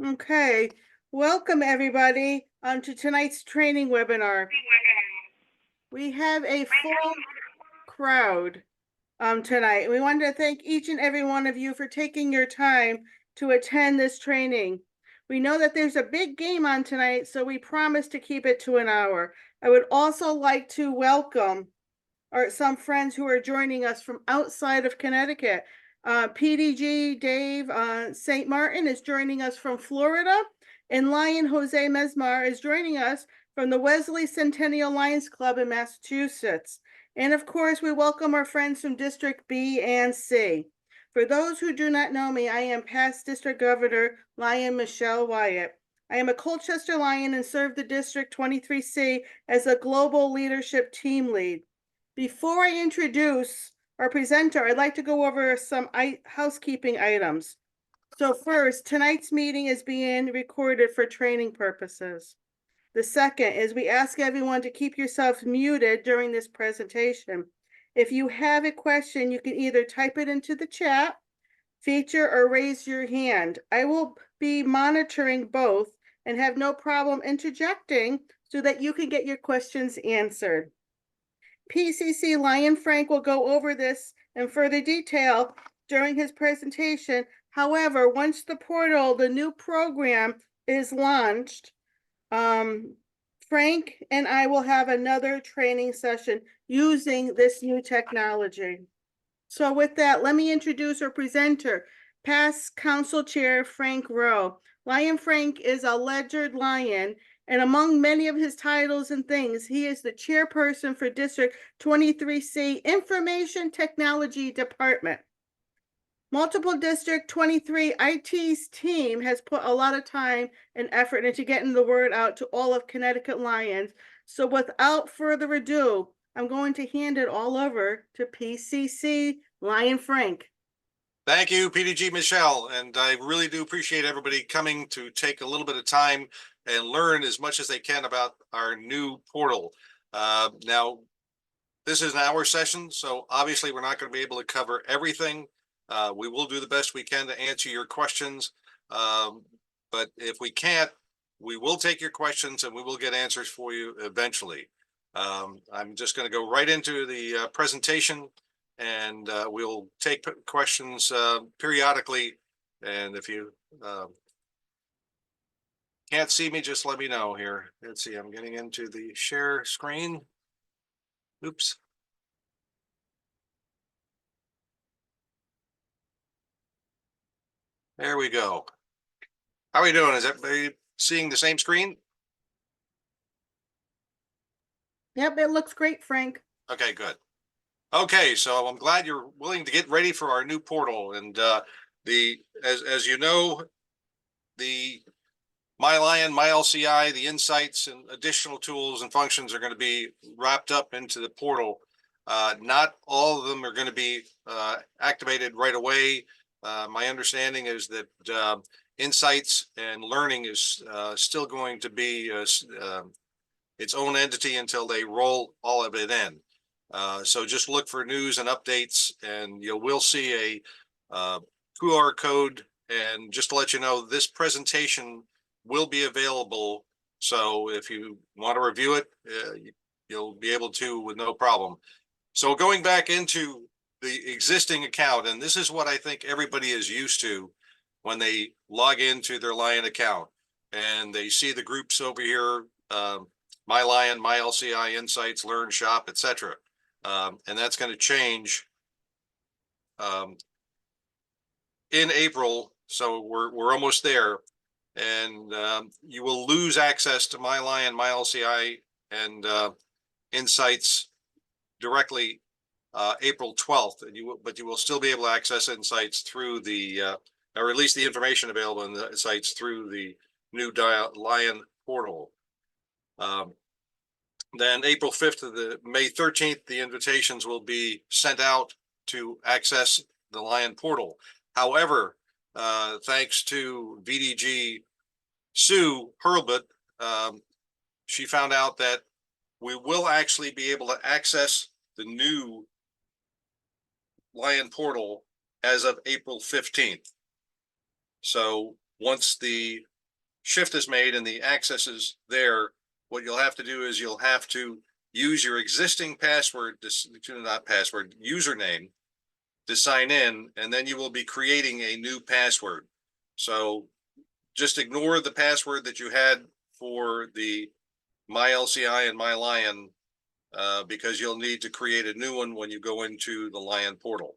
Okay, welcome everybody to tonight's training webinar. We have a full crowd tonight. We wanted to thank each and every one of you for taking your time to attend this training. We know that there's a big game on tonight, so we promise to keep it to an hour. I would also like to welcome some friends who are joining us from outside of Connecticut. PDG Dave St. Martin is joining us from Florida, and Lion Jose Mesmar is joining us from the Wesley Centennial Lions Club in Massachusetts. And of course, we welcome our friends from District B and C. For those who do not know me, I am past District Governor Lion Michele Wyatt. I am a Colchester Lion and serve the District 23C as a Global Leadership Team Lead. Before I introduce our presenter, I'd like to go over some housekeeping items. So first, tonight's meeting is being recorded for training purposes. The second is we ask everyone to keep yourself muted during this presentation. If you have a question, you can either type it into the chat feature or raise your hand. I will be monitoring both and have no problem interjecting so that you can get your questions answered. PCC Lion Frank will go over this in further detail during his presentation. However, once the portal, the new program is launched, Frank and I will have another training session using this new technology. So with that, let me introduce our presenter, past Council Chair Frank Rowe. Lion Frank is a ledgered lion, and among many of his titles and things, he is the chairperson for District 23C Information Technology Department. Multiple District 23 IT's team has put a lot of time and effort into getting the word out to all of Connecticut Lions. So without further ado, I'm going to hand it all over to PCC Lion Frank. Thank you, PDG Michele, and I really do appreciate everybody coming to take a little bit of time and learn as much as they can about our new portal. Now, this is an hour session, so obviously we're not going to be able to cover everything. We will do the best we can to answer your questions, but if we can't, we will take your questions and we will get answers for you eventually. I'm just going to go right into the presentation, and we'll take questions periodically. And if you can't see me, just let me know here. Let's see, I'm getting into the share screen. Oops. There we go. How are we doing? Is everybody seeing the same screen? Yep, it looks great, Frank. Okay, good. Okay, so I'm glad you're willing to get ready for our new portal. And as you know, the MyLion, MyLCI, the insights and additional tools and functions are going to be wrapped up into the portal. Not all of them are going to be activated right away. My understanding is that insights and learning is still going to be its own entity until they roll all of it in. So just look for news and updates, and you will see a QR code. And just to let you know, this presentation will be available. So if you want to review it, you'll be able to with no problem. So going back into the existing account, and this is what I think everybody is used to when they log into their Lion account and they see the groups over here, MyLion, MyLCI, Insights, Learn, Shop, etc. And that's going to change in April. So we're almost there, and you will lose access to MyLion, MyLCI, and Insights directly April 12th, and but you will still be able to access Insights through the or at least the information available in the sites through the new Lion portal. Then April 5th to the May 13th, the invitations will be sent out to access the Lion portal. However, thanks to VDG Sue Hurlbut, she found out that we will actually be able to access the new Lion portal as of April 15th. So once the shift is made and the access is there, what you'll have to do is you'll have to use your existing password, not password, username to sign in, and then you will be creating a new password. So just ignore the password that you had for the MyLCI and MyLion, because you'll need to create a new one when you go into the Lion portal.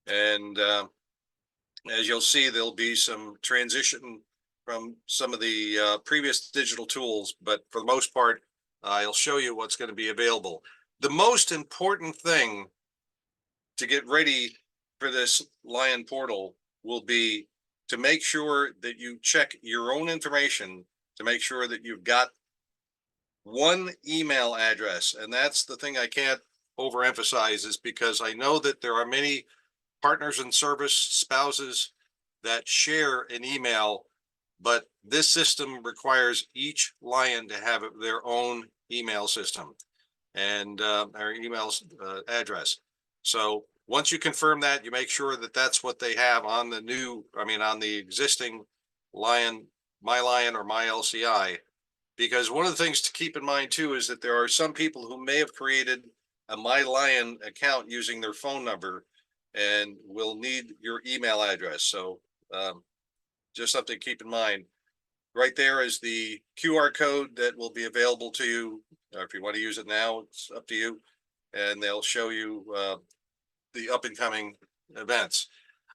And as you'll see, there'll be some transition from some of the previous digital tools, but for the most part, I'll show you what's going to be available. The most important thing to get ready for this Lion portal will be to make sure that you check your own information to make sure that you've got one email address. And that's the thing I can't overemphasize, is because I know that there are many partners in service, spouses that share an email, but this system requires each Lion to have their own email system and our email address. So once you confirm that, you make sure that that's what they have on the new, on the existing Lion, MyLion or MyLCI. Because one of the things to keep in mind too is that there are some people who may have created a MyLion account using their phone number and will need your email address. So just something to keep in mind. Right there is the QR code that will be available to you. If you want to use it now, it's up to you. And they'll show you the up and coming events.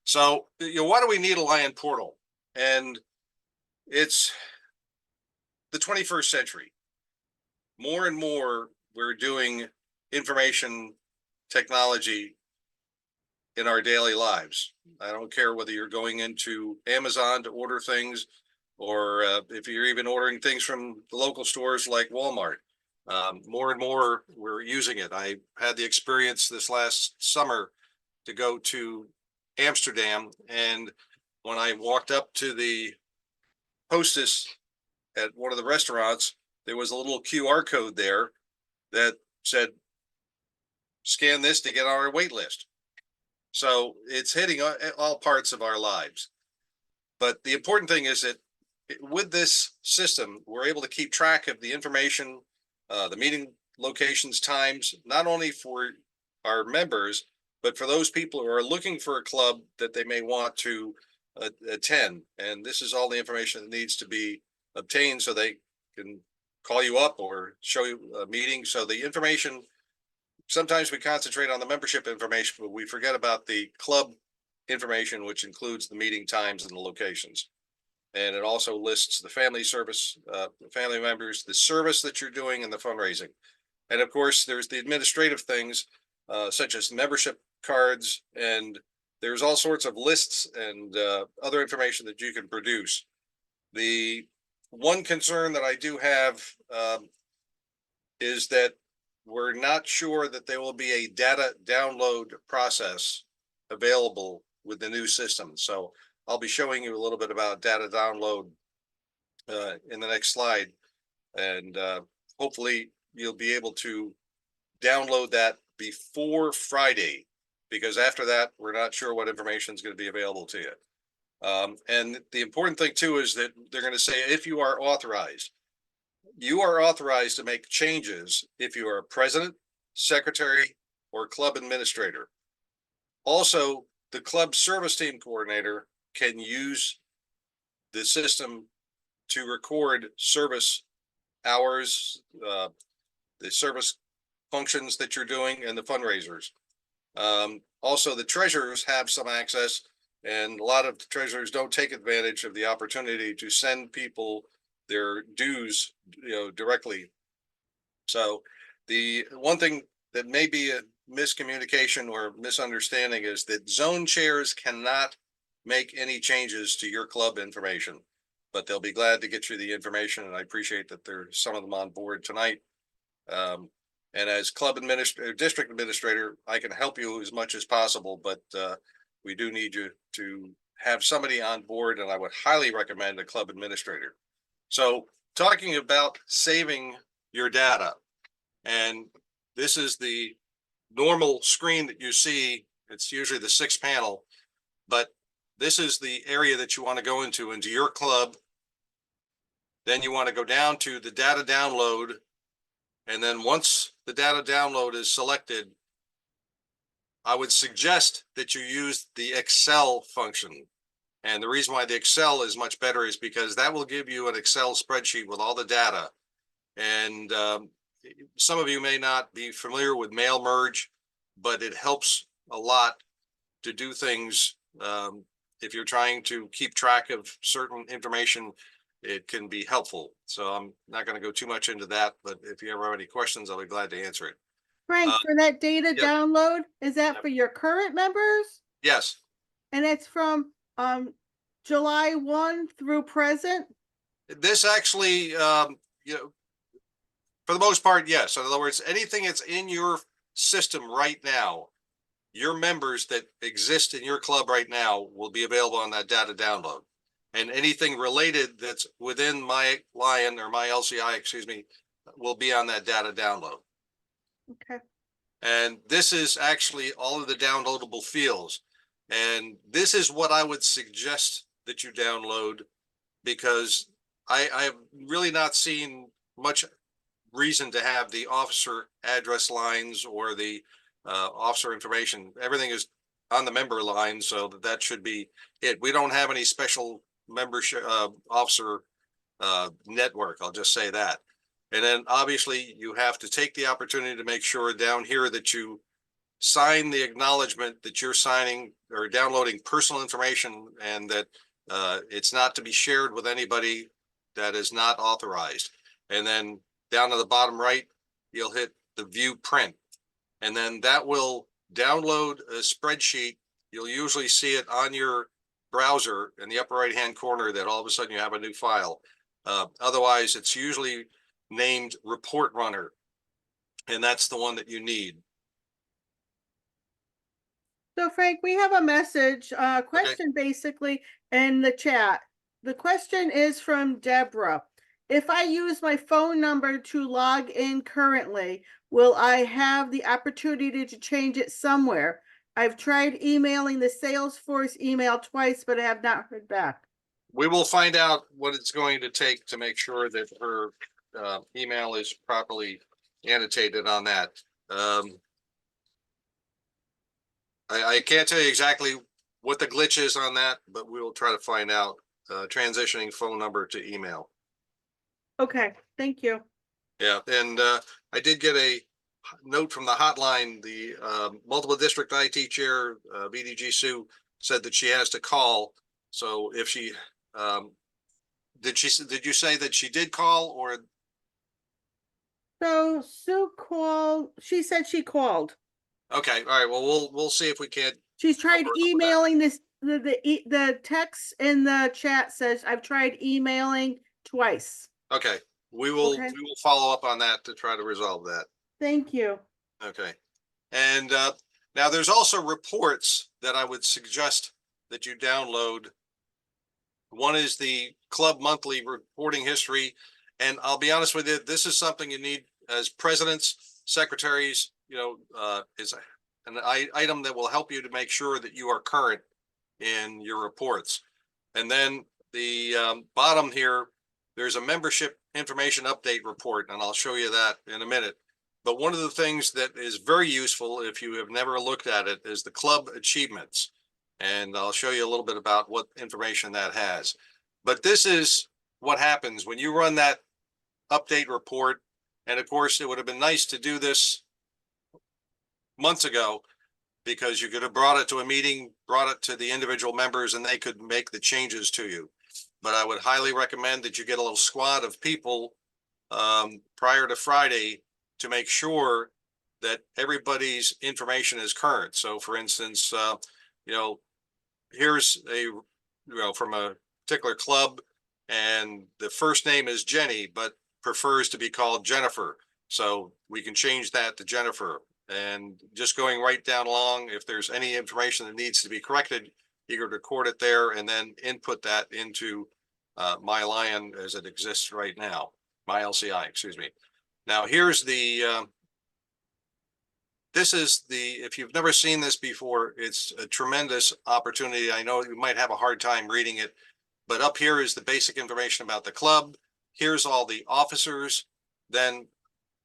So, why do we need a Lion portal? And it's the 21st century. More and more, we're doing information technology in our daily lives. I don't care whether you're going into Amazon to order things, or if you're even ordering things from the local stores like Walmart. More and more, we're using it. I had the experience this last summer to go to Amsterdam, and when I walked up to the hostess at one of the restaurants, there was a little QR code there that said, scan this to get on our wait list. So it's hitting all parts of our lives. But the important thing is that with this system, we're able to keep track of the information, the meeting locations, times, not only for our members, but for those people who are looking for a club that they may want to attend. And this is all the information that needs to be obtained so they can call you up or show you a meeting. So the information, sometimes we concentrate on the membership information, but we forget about the club information, which includes the meeting times and the locations. And it also lists the family service, the family members, the service that you're doing, and the fundraising. And of course, there's the administrative things, such as membership cards, and there's all sorts of lists and other information that you can produce. The one concern that I do have is that we're not sure that there will be a data download process available with the new system. So I'll be showing you a little bit about data download in the next slide. And hopefully you'll be able to download that before Friday, because after that, we're not sure what information is going to be available to you. And the important thing too is that they're going to say, if you are authorized to make changes if you are a president, secretary, or club administrator. Also, the club service team coordinator can use the system to record service hours, the service functions that you're doing, and the fundraisers. Also, the treasurers have some access, and a lot of the treasurers don't take advantage of the opportunity to send people their dues, directly. So the one thing that may be a miscommunication or misunderstanding is that zone chairs cannot make any changes to your club information, but they'll be glad to get you the information. And I appreciate that there's some of them on board tonight. And as club administrator, district administrator, I can help you as much as possible, but we do need you to have somebody on board, and I would highly recommend a club administrator. So talking about saving your data, and this is the normal screen that you see. It's usually the 6th panel, but this is the area that you want to go into your club Then you want to go down to the data download. And then once the data download is selected, I would suggest that you use the Excel function. And the reason why the Excel is much better is because that will give you an Excel spreadsheet with all the data. And some of you may not be familiar with mail merge, but it helps a lot to do things. If you're trying to keep track of certain information, it can be helpful. So I'm not going to go too much into that, but if you ever have any questions, I'll be glad to answer it. Frank, for that data yep. download, is that Yep. for your current members? Yes. And it's from July 1 through present? This actually, for the most part, yes. In other words, anything that's in your system right now, your members that exist in your club right now will be available on that data download. And anything related that's within my Lion or my LCI, excuse me, will be on that data download. Okay. And this is actually all of the downloadable fields. And this is what I would suggest that you download, because I have really not seen much reason to have the officer address lines or the officer information. Everything is on the member line, so that should be it. We don't have any special membership officer network. I'll just say that. And then obviously you have to take the opportunity to make sure down here that you sign the acknowledgement that you're signing or downloading personal information, and that it's not to be shared with anybody that is not authorized. And then down to the bottom right, you'll hit the view print, and then that will download a spreadsheet. You'll usually see it on your browser in the upper right hand corner, that all of a sudden you have a new file. Otherwise, it's usually named Report Runner, and that's the one that you need. So Frank, we have a message, question basically in the chat. The question is from Deborah. If I use my phone number to log in currently, will I have the opportunity to change it somewhere? I've tried emailing the Salesforce email twice, but I have not heard back. We will find out what it's going to take to make sure that her email is properly annotated on that. I can't tell you exactly what the glitch is on that, but we will try to find out. Transitioning phone number to email. Okay, thank you. Yeah, and I did get a note from the hotline. The multiple district IT chair, PDG Sue, said that she has to call. So if she did you say that she did call, or? So Sue called, she said she called. Okay, all right, well, we'll see if we can't. She's tried emailing this, the text in the chat says, I've tried emailing twice. Okay, we will follow up on that to try to resolve that. Thank you. Okay, and now there's also reports that I would suggest that you download. One is the club monthly reporting history, and I'll be honest with you, this is something you need as presidents, secretaries. Is an item that will help you to make sure that you are current in your reports. And then the bottom here, there's a membership information update report, and I'll show you that in a minute. But one of the things that is very useful, if you have never looked at it, is the club achievements. And I'll show you a little bit about what information that has. But this is what happens when you run that update report. And of course, it would have been nice to do this months ago, because you could have brought it to a meeting, brought it to the individual members, and they could make the changes to you. But I would highly recommend that you get a little squad of people prior to Friday to make sure that everybody's information is current. So for instance, here's from a particular club, and the first name is Jenny, but prefers to be called Jennifer. So we can change that to Jennifer. And just going right down along, if there's any information that needs to be corrected, you could record it there and then input that into My Lion as it exists right now, My LCI, excuse me. Now here's the, if you've never seen this before, it's a tremendous opportunity. I know you might have a hard time reading it, but up here is the basic information about the club. here's all the officers. Then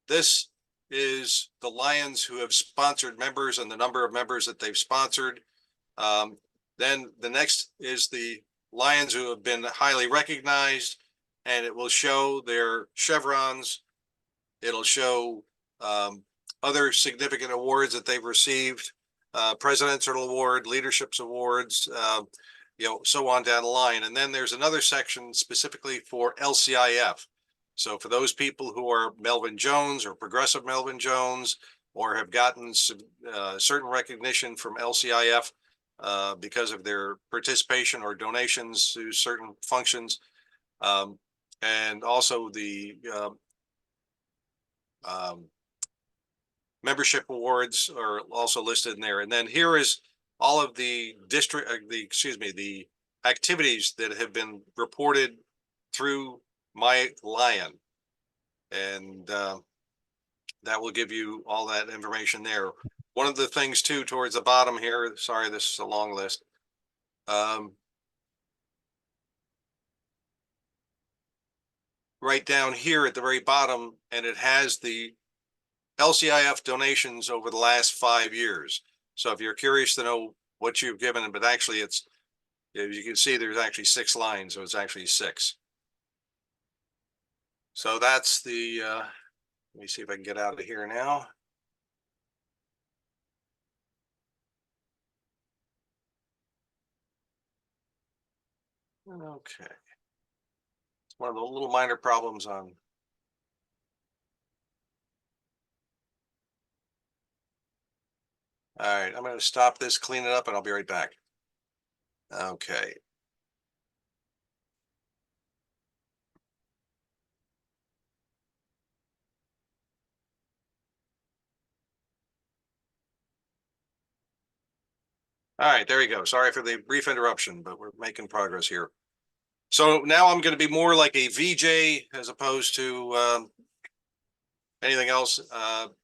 this is the Lions who have sponsored members and the number of members that they've sponsored. Then the next is the Lions who have been highly recognized, and it will show their chevrons. It'll show other significant awards that they've received, Presidential Award, Leadership's Awards, so on down the line. And then there's another section specifically for LCIF. So for those people who are Melvin Jones or Progressive Melvin Jones, or have gotten certain recognition from LCIF because of their participation or donations to certain functions, and also the membership awards are also listed in there. And then here is all of the the activities that have been reported through My Lion. And that will give you all that information there. One of the things too, towards the bottom here, sorry, this is a long list. Right down here at the very bottom, and it has the LCIF donations over the last 5 years. So if you're curious to know what you've given, but actually it's, as you can see, there's actually 6 lines, so it's actually 6. So that's the, let me see if I can get out of here now. Okay. It's one of the little minor problems on. All right, I'm going to stop this, clean it up, and I'll be right back. Okay. All right, there you go. Sorry for the brief interruption, but we're making progress here. So now I'm going to be more like a VJ as opposed to anything else.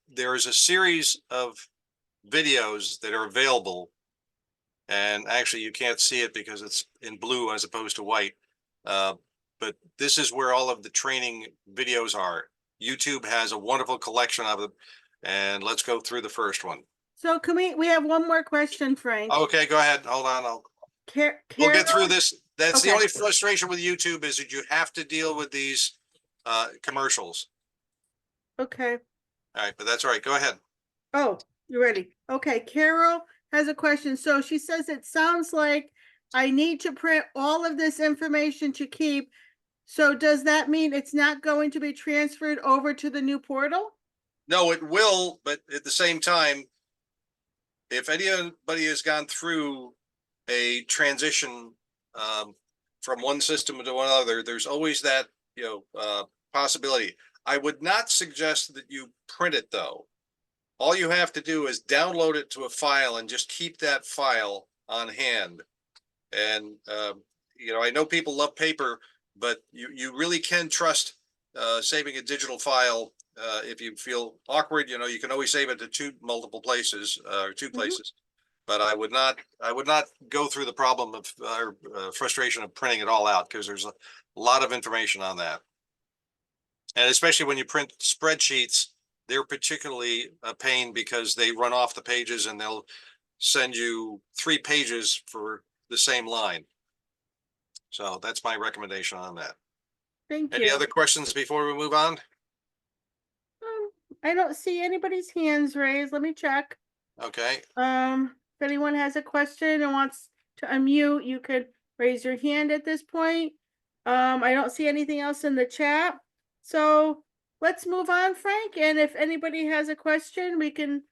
There is a series of videos that are available, and actually you can't see it because it's in blue as opposed to white. But this is where all of the training videos are. YouTube has a wonderful collection of them, and let's go through the first one. So can we have one more question, Frank? Okay, go ahead. Hold on. We'll get through this. That's the only frustration with YouTube, is that you have to deal with these commercials. Okay. All right, but that's all right. Go ahead. Oh, you're ready. Okay, Carol has a question. So she says, it sounds like I need to print all of this information to keep. So does that mean it's not going to be transferred over to the new portal? No, it will, but at the same time, if anybody has gone through a transition from one system to another, there's always that possibility. I would not suggest that you print it, though. All you have to do is download it to a file and just keep that file on hand. And I know people love paper, but you really can trust saving a digital file. If you feel awkward, you can always save it to multiple places or two places. But I would not go through the problem of frustration of printing it all out, because there's a lot of information on that. And especially when you print spreadsheets, they're particularly a pain because they run off the pages and they'll send you 3 pages for the same line. So that's my recommendation on that. Thank you. Any other questions before we move on? I don't see anybody's hands raised. Let me check. Okay. If anyone has a question and wants to unmute, you could raise your hand at this point. I don't see anything else in the chat. So let's move on, Frank. And if anybody has a question, we can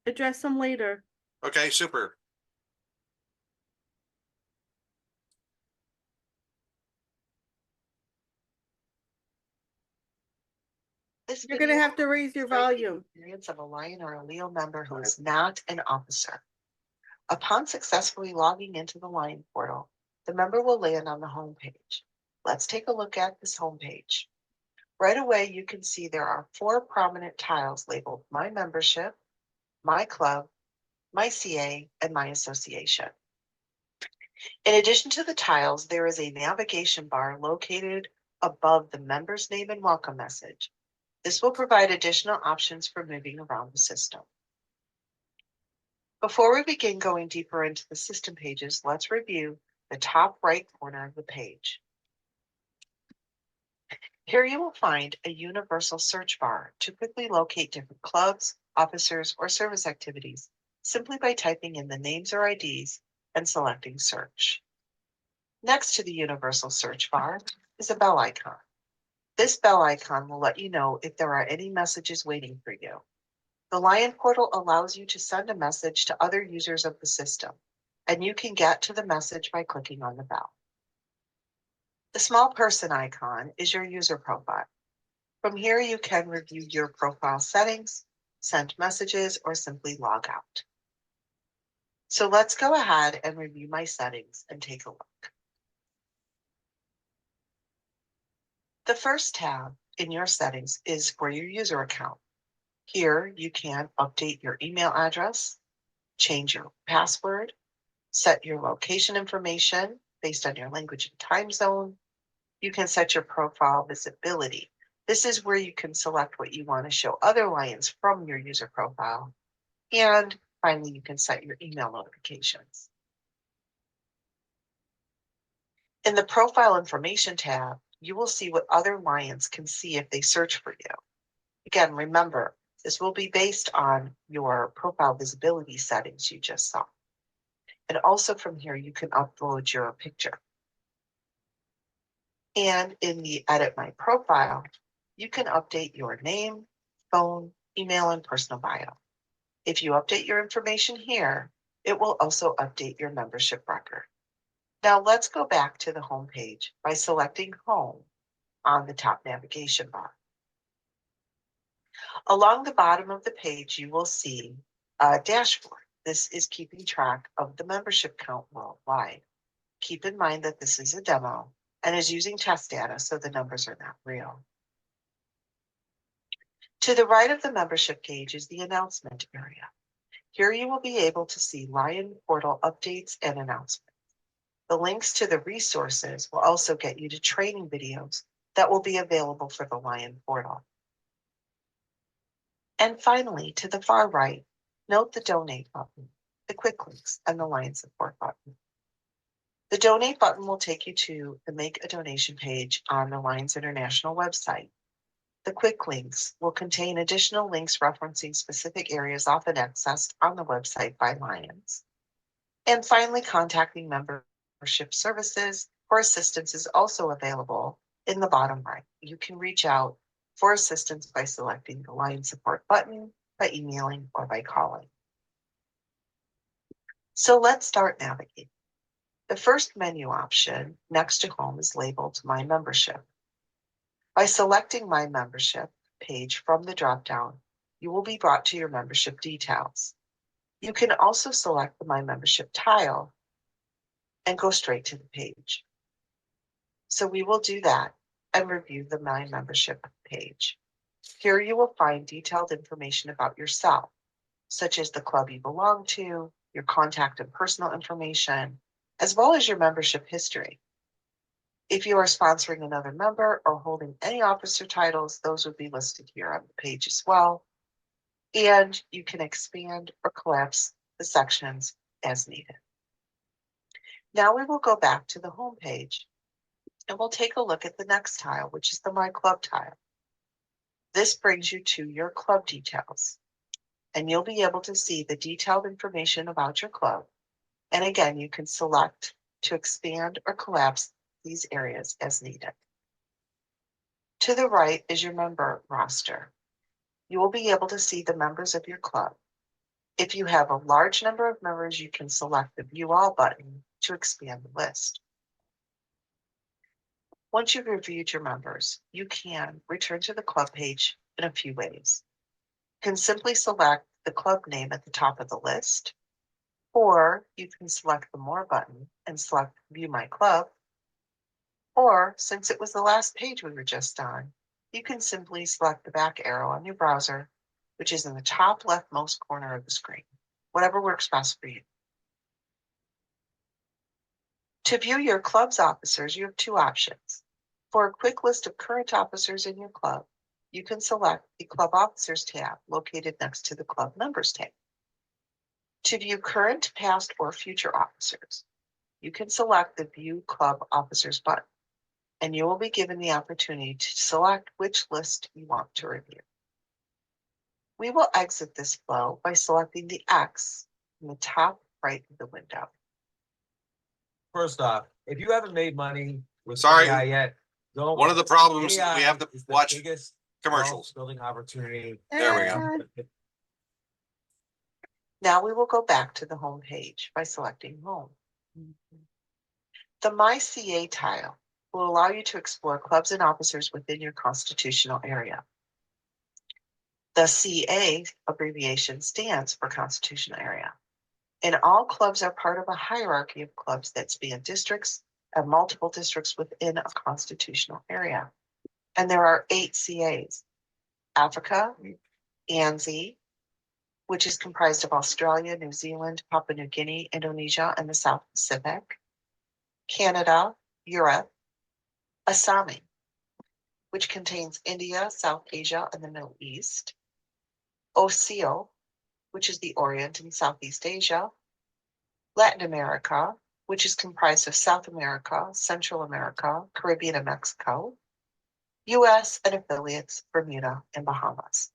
address them later. Okay, super. You're going to have to raise your volume. Experience of a Lion or a Leo member who is not an officer. Upon successfully logging into the Lion portal, the member will land on the home page. Let's take a look at this home page. Right away, you can see there are 4 prominent tiles labeled My Membership, My Club, My CA, and My Association. In addition to the tiles, there is a navigation bar located above the member's name and welcome message. This will provide additional options for moving around the system. Before we begin going deeper into the system pages, let's review the top right corner of the page. Here you will find a universal search bar to quickly locate different clubs, officers, or service activities simply by typing in the names or IDs and selecting search. Next to the universal search bar is a bell icon. This bell icon will let you know if there are any messages waiting for you. The Lion portal allows you to send a message to other users of the system, and you can get to the message by clicking on the bell. The small person icon is your user profile. From here, you can review your profile settings, send messages, or simply log out. So let's go ahead and review my settings and take a look. The first tab in your settings is for your user account. Here, you can update your email address, change your password, set your location information based on your language and time zone. You can set your profile visibility. This is where you can select what you want to show other Lions from your user profile. And finally, you can set your email notifications. In the Profile Information tab, you will see what other Lions can see if they search for you. Again, remember, this will be based on your profile visibility settings you just saw. And also from here, you can upload your picture. And in the Edit My Profile, you can update your name, phone, email, and personal bio. If you update your information here, it will also update your membership record. Now let's go back to the home page by selecting Home on the top navigation bar. Along the bottom of the page, you will see a dashboard. This is keeping track of the membership count worldwide. Keep in mind that this is a demo and is using test data, so the numbers are not real. To the right of the membership page is the announcement area. Here you will be able to see Lion Portal updates and announcements. The links to the resources will also get you to training videos that will be available for the Lion Portal. And finally, to the far right, note the Donate button, the quick links, and the Lion Support button. The Donate button will take you to the Make a Donation page on the Lions International website. The quick links will contain additional links referencing specific areas often accessed on the website by Lions. And finally, contacting membership services for assistance is also available in the bottom right. You can reach out for assistance by selecting the Lion Support button, by emailing, or by calling. So let's start navigating. The first menu option next to Home is labeled My Membership. By selecting My Membership page from the dropdown, you will be brought to your membership details. You can also select the My Membership tile and go straight to the page. So we will do that and review the My Membership page. Here you will find detailed information about yourself, such as the club you belong to, your contact and personal information, as well as your membership history. If you are sponsoring another member or holding any officer titles, those would be listed here on the page as well. And you can expand or collapse the sections as needed. Now we will go back to the home page and we'll take a look at the next tile, which is the My Club tile. This brings you to your club details, and you'll be able to see the detailed information about your club. And again, you can select to expand or collapse these areas as needed. To the right is your member roster. You will be able to see the members of your club. If you have a large number of members, you can select the View All button to expand the list. Once you've reviewed your members, you can return to the club page in a few ways. You can simply select the club name at the top of the list, or you can select the More button and select View My Club. Or, since it was the last page we were just on, you can simply select the back arrow on your browser, which is in the top leftmost corner of the screen, whatever works best for you. To view your club's officers, you have two options. For a quick list of current officers in your club, you can select the Club Officers tab located next to the Club Members tab. To view current, past, or future officers, you can select the View Club Officers button, and you will be given the opportunity to select which list you want to review. We will exit this flow by selecting the X in the top right of the window. First off, if you haven't made money with Sorry. AI yet, don't. One of the problems, we AI have to is the watch biggest commercials. Building opportunity. There we go. Now we will go back to the home page by selecting Home. The My CA tile will allow you to explore clubs and officers within your constitutional area. The CA abbreviation stands for constitutional area, and all clubs are part of a hierarchy of clubs that span districts and multiple districts within a constitutional area. And there are 8 CAs: Africa, ANZ, which is comprised of Australia, New Zealand, Papua New Guinea, Indonesia, and the South Pacific; Canada, Europe; Assami, which contains India, South Asia, and the Middle East; OSEO, which is the Orient and Southeast Asia; Latin America, which is comprised of South America, Central America, Caribbean, and Mexico; US and affiliates, Bermuda and Bahamas.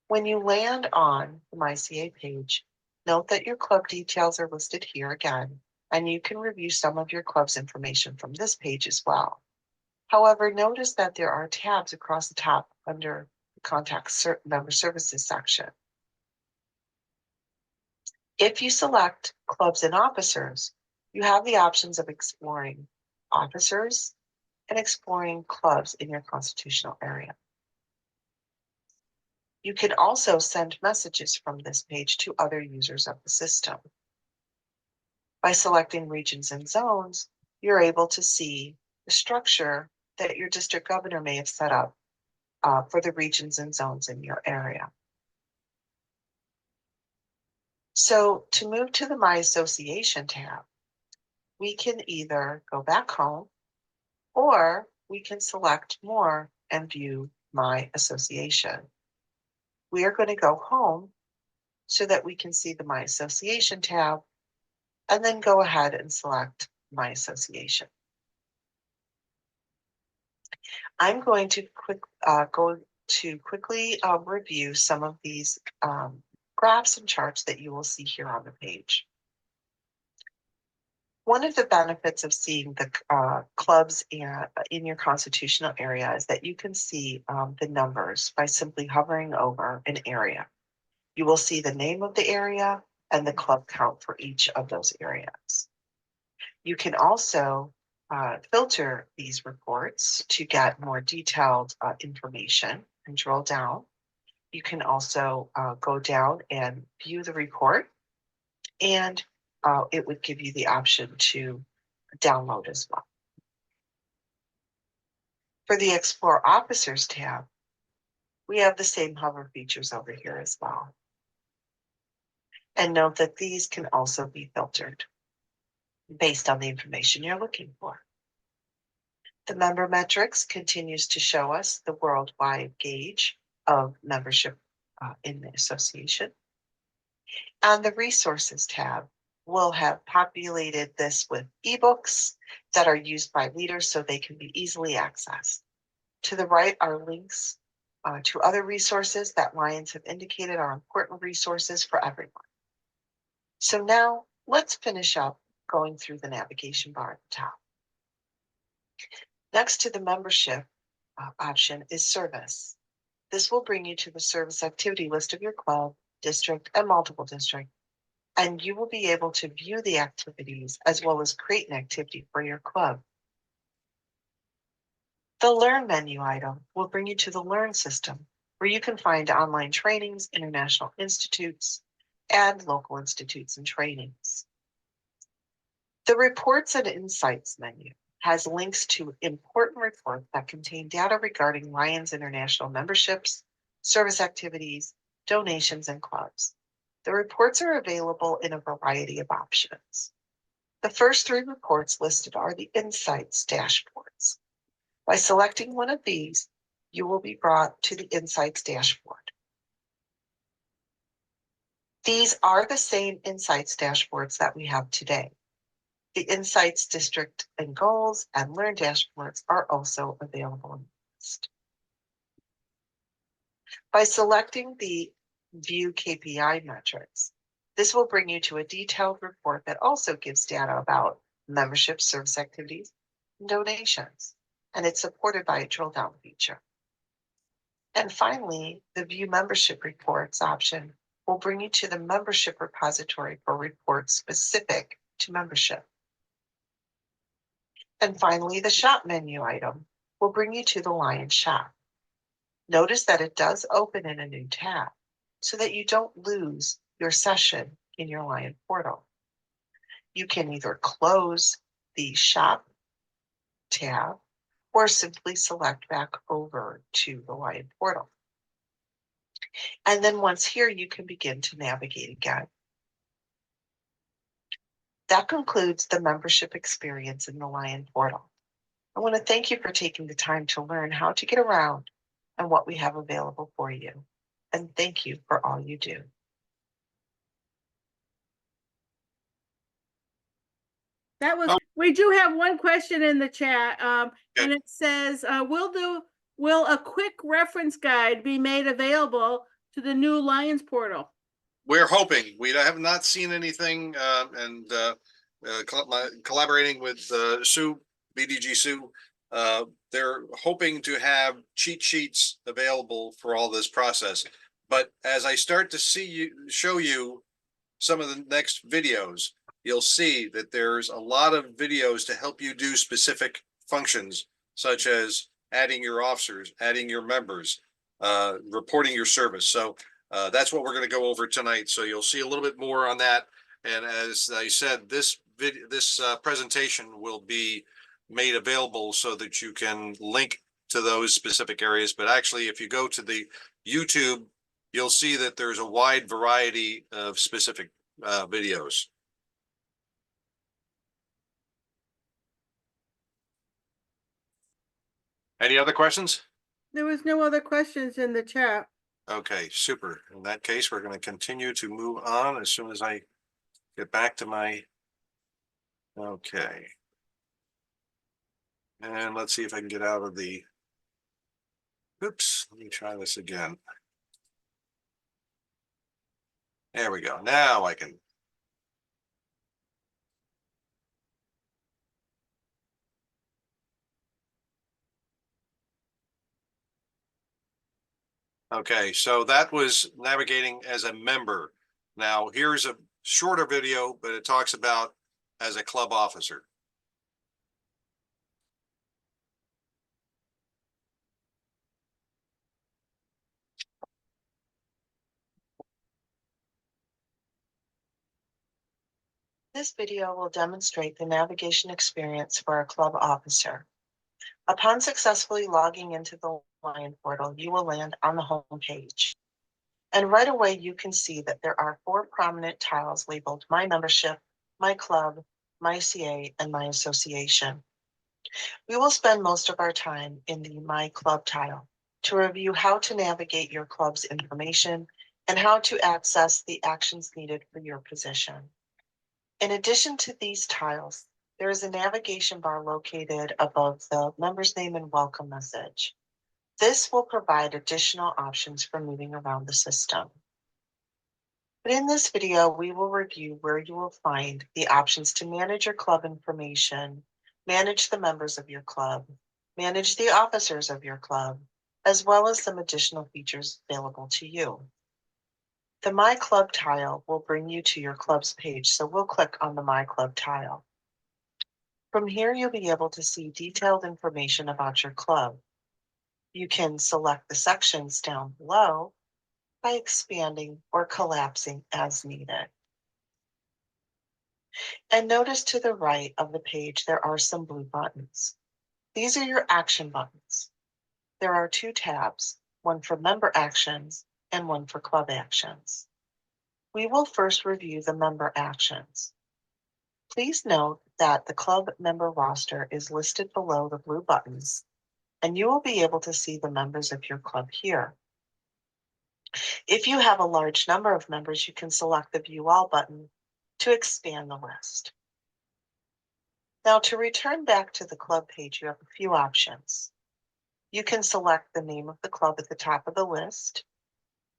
When you land on the MyCA page, note that your club details are listed here again, and you can review some of your club's information from this page as well. However, notice that there are tabs across the top under the Contact Member Services section. If you select Clubs and Officers, you have the options of exploring officers and exploring clubs in your constitutional area. You can also send messages from this page to other users of the system. By selecting regions and zones, you're able to see the structure that your district governor may have set up for the regions and zones in your area. So to move to the My Association tab, we can either go back home, or we can select More and view My Association. We are going to go home so that we can see the My Association tab, and then go ahead and select My Association. I'm going to quickly review some of these graphs and charts that you will see here on the page. One of the benefits of seeing the clubs in your constitutional area is that you can see the numbers by simply hovering over an area. You will see the name of the area and the club count for each of those areas. You can also filter these reports to get more detailed information and drill down. You can also go down and view the report, and it would give you the option to download as well. For the Explore Officers tab, we have the same hover features over here as well. And note that these can also be filtered based on the information you're looking for. The member metrics continues to show us the worldwide gauge of membership in the association. And the Resources tab will have populated this with ebooks that are used by leaders so they can be easily accessed. To the right are links to other resources that Lions have indicated are important resources for everyone. So now let's finish up going through the navigation bar at the top. Next to the membership option is service. This will bring you to the service activity list of your club, district, and multiple district, and you will be able to view the activities as well as create an activity for your club. The Learn menu item will bring you to the Learn system, where you can find online trainings, international institutes, and local institutes and trainings. The Reports and Insights menu has links to important reports that contain data regarding Lions International memberships, service activities, donations, and clubs. The reports are available in a variety of options. The first 3 reports listed are the Insights dashboards. By selecting one of these, you will be brought to the Insights dashboard. These are the same Insights dashboards that we have today. The Insights District and Goals and Learn dashboards are also available in the list. By selecting the View KPI metrics, this will bring you to a detailed report that also gives data about membership, service activities, and donations, and it's supported by a drill-down feature. And finally, the View Membership Reports option will bring you to the membership repository for reports specific to membership. And finally, the Shop menu item will bring you to the Lion Shop. Notice that it does open in a new tab so that you don't lose your session in your Lion portal. You can either close the Shop tab or simply select back over to the Lion portal. And then once here, you can begin to navigate again. That concludes the membership experience in the Lion portal. I want to thank you for taking the time to learn how to get around and what we have available for you. And thank you for all you do. That was, Oh. we do have one question in the chat, and Okay. it says, will a quick reference guide be made available to the new Lions portal? We're hoping. We have not seen anything, collaborating with Sue, BDG Sue. They're hoping to have cheat sheets available for all this process. But as I start to show you some of the next videos, you'll see that there's a lot of videos to help you do specific functions, such as adding your officers, adding your members, reporting your service. So that's what we're going to go over tonight. So you'll see a little bit more on that. And as I said, this presentation will be made available so that you can link to those specific areas. But actually, if you go to the YouTube, you'll see that there's a wide variety of specific videos. Any other questions? There was no other questions in the chat. Okay, super. In that case, we're going to continue to move on as soon as I get back to my, okay. And let's see if I can get out of the, oops, let me try this again. There we go. Now I can. Okay, so that was navigating as a member. Now here's a shorter video, but it talks about as a club officer. This video will demonstrate the navigation experience for a club officer. Upon successfully logging into the Lion portal, you will land on the home page. And right away, you can see that there are 4 prominent tiles labeled My Membership, My Club, My CA, and My Association. We will spend most of our time in the My Club tile to review how to navigate your club's information and how to access the actions needed for your position. In addition to these tiles, there is a navigation bar located above the member's name and welcome message. This will provide additional options for moving around the system. But in this video, we will review where you will find the options to manage your club information, manage the members of your club, manage the officers of your club, as well as some additional features available to you. The My Club tile will bring you to your club's page, so we'll click on the My Club tile. From here, you'll be able to see detailed information about your club. You can select the sections down below by expanding or collapsing as needed. And notice to the right of the page, there are some blue buttons. These are your action buttons. There are 2 tabs, one for member actions and one for club actions. We will first review the member actions. Please note that the club member roster is listed below the blue buttons, and you will be able to see the members of your club here. If you have a large number of members, you can select the View All button to expand the list. Now, to return back to the club page, you have a few options. You can select the name of the club at the top of the list.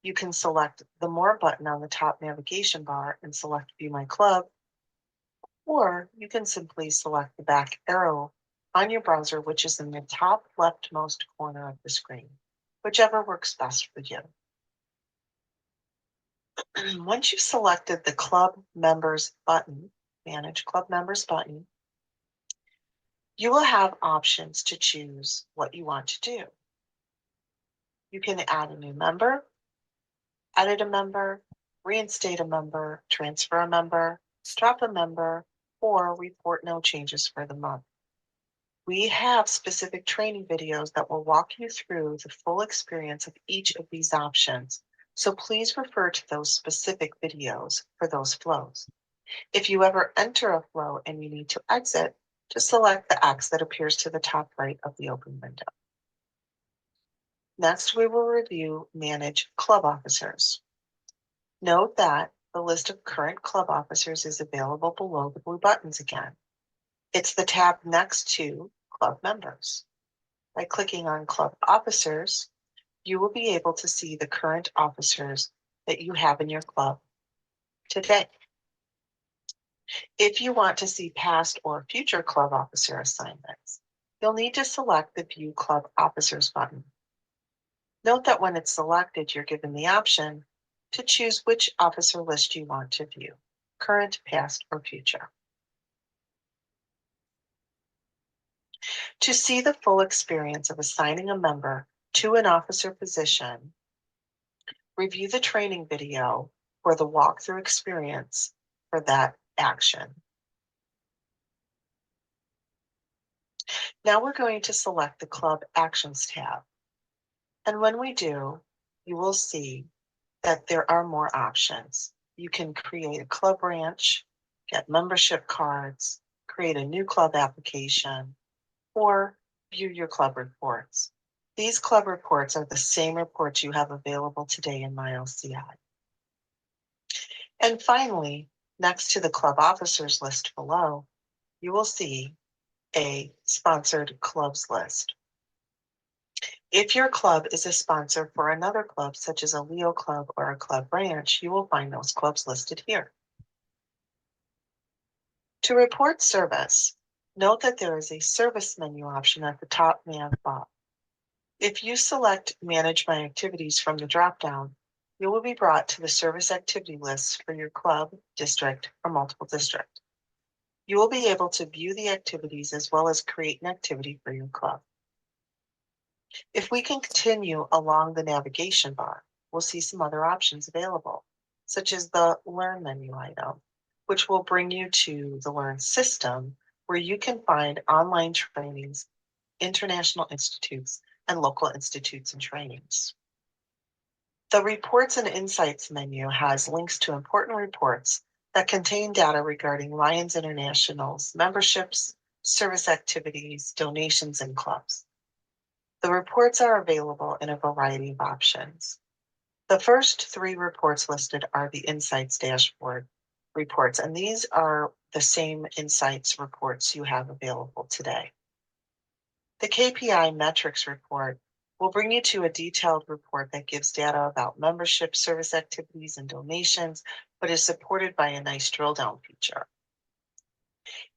You can select the More button on the top navigation bar and select View My Club, or you can simply select the back arrow on your browser, which is in the top leftmost corner of the screen, whichever works best for you. Once you've selected the Club Members button, Manage Club Members button, you will have options to choose what you want to do. You can add a new member, edit a member, reinstate a member, transfer a member, stop a member, or report no changes for the month. We have specific training videos that will walk you through the full experience of each of these options, so please refer to those specific videos for those flows. If you ever enter a flow and you need to exit, just select the X that appears to the top right of the open window. Next, we will review Manage Club Officers. Note that the list of current club officers is available below the blue buttons again. It's the tab next to Club Members. By clicking on Club Officers, you will be able to see the current officers that you have in your club today. If you want to see past or future club officer assignments, you'll need to select the View Club Officers button. Note that when it's selected, you're given the option to choose which officer list you want to view, current, past, or future. To see the full experience of assigning a member to an officer position, review the training video for the walkthrough experience for that action. Now we're going to select the Club Actions tab. And when we do, you will see that there are more options. You can create a club branch, get membership cards, create a new club application, or view your club reports. These club reports are the same reports you have available today in MyLCI. And finally, next to the club officers list below, you will see a sponsored clubs list. If your club is a sponsor for another club, such as a Leo club or a club branch, you will find those clubs listed here. To report service, note that there is a service menu option at the top nav bar. If you select Manage My Activities from the dropdown, you will be brought to the service activity lists for your club, district, or multiple district. You will be able to view the activities as well as create an activity for your club. If we can continue along the navigation bar, we'll see some other options available, such as the Learn menu item, which will bring you to the Learn system, where you can find online trainings, international institutes, and local institutes and trainings. The Reports and Insights menu has links to important reports that contain data regarding Lions International's memberships, service activities, donations, and clubs. The reports are available in a variety of options. The first three reports listed are the Insights dashboard reports, and these are the same Insights reports you have available today. The KPI metrics report will bring you to a detailed report that gives data about membership, service activities, and donations, but is supported by a nice drill down feature.